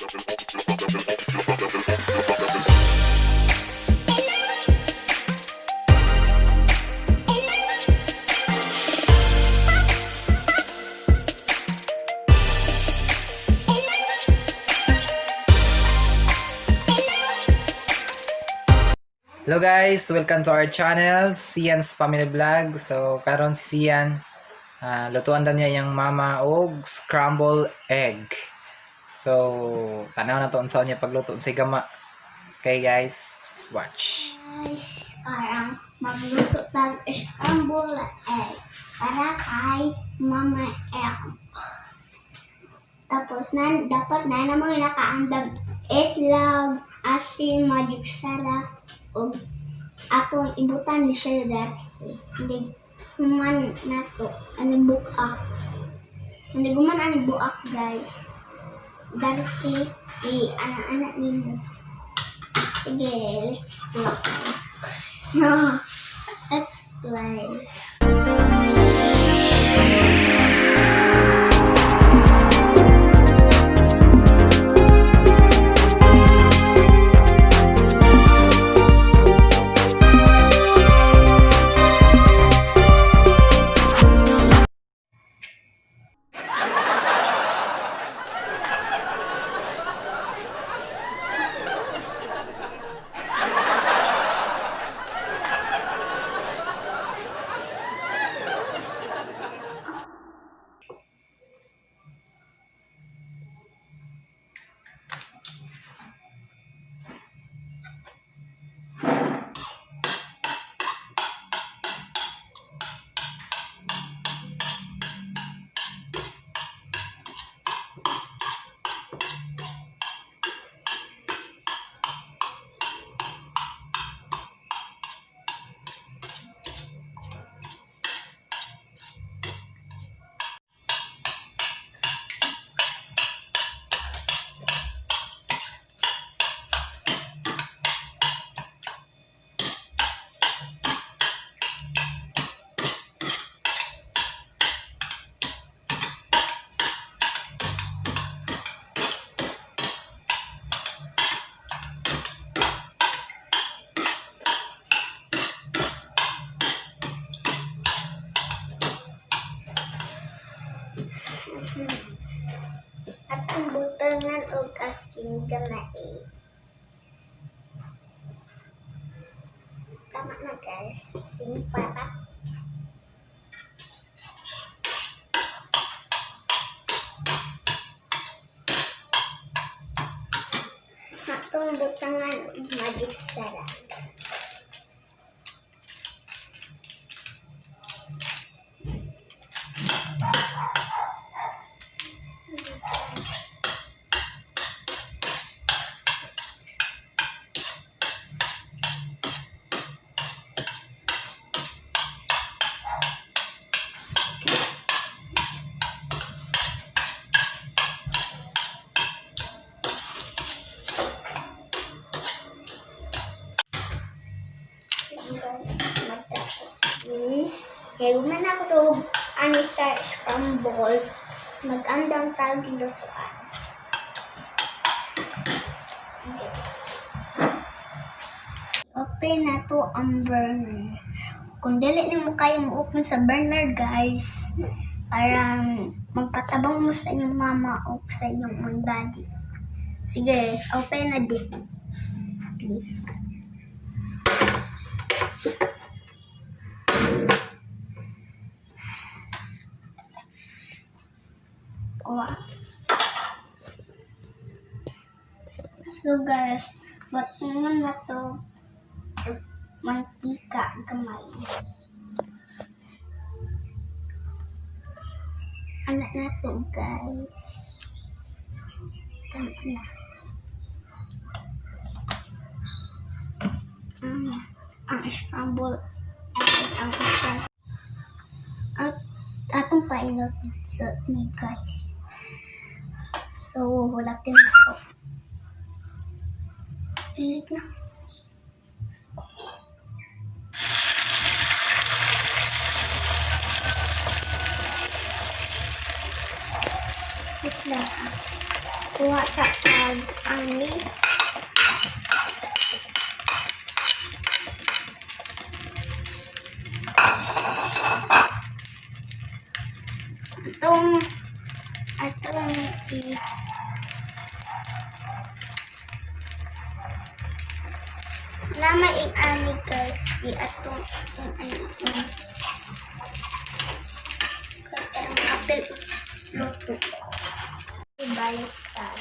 Hello guys, welcome to our channel, Sian's Family Vlog. So karon si Sian, lutuan daw niya yung mama og scrambled egg. So tanaw na to unsa niya pagluto sa gama. Okay guys, let's watch. Guys, parang magluto tag scrambled egg para kay mama egg. Tapos dapat na naman nakaandam itlog, asin, magic sarap, o atong ibutan ni siya dahil hindi human na to ani buak hindi guman ani buak guys dahil anak-anak nimo. Sige, let's play. No, let's play. At ang butangan o asin gamay. Tama na guys, asin para. Atong butangan o magic sarap. Kaya guman ako to ani sa scrambled mag-andang tag lutuan. Open na to ang burner. Kung dili nimo kayo mo-open sa burner guys, parang magpatabang mo sa inyong mama o sa inyong mga daddy. Sige, open na di. Please. So guys, ba't naman na to mantika gamay. Anak na to guys. Tama na. Ang scrambled egg ang isa. At atong painot sa ni guys. So, wala ito. Pilit na. Wait lang. kuha sa pag-ani. Atong lama ing ani guys, di atong ani. Katong apel luto. Ibaliktad.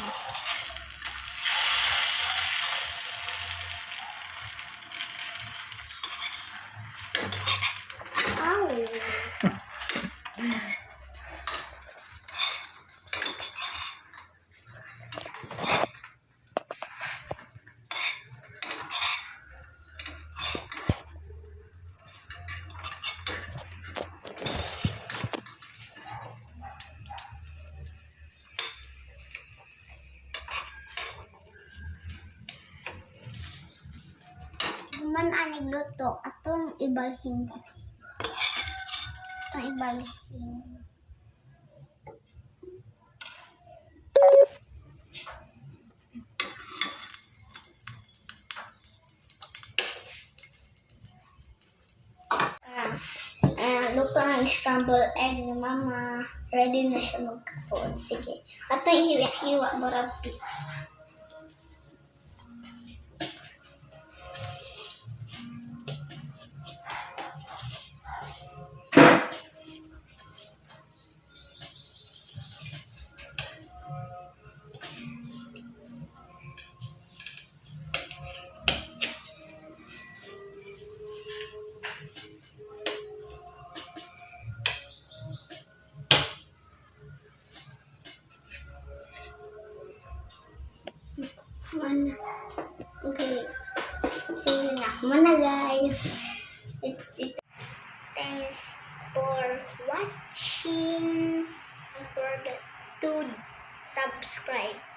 Man anig luto, atong ibalhin. Atong ibalhin. Luto ng scrambled egg ni Mama. Ready na siya magkapoon. Sige. Atong ihiwa-hiwa mo ra pizza. Mana. Okay. Sige na. Mana guys. Thanks for watching. Don't forget to subscribe.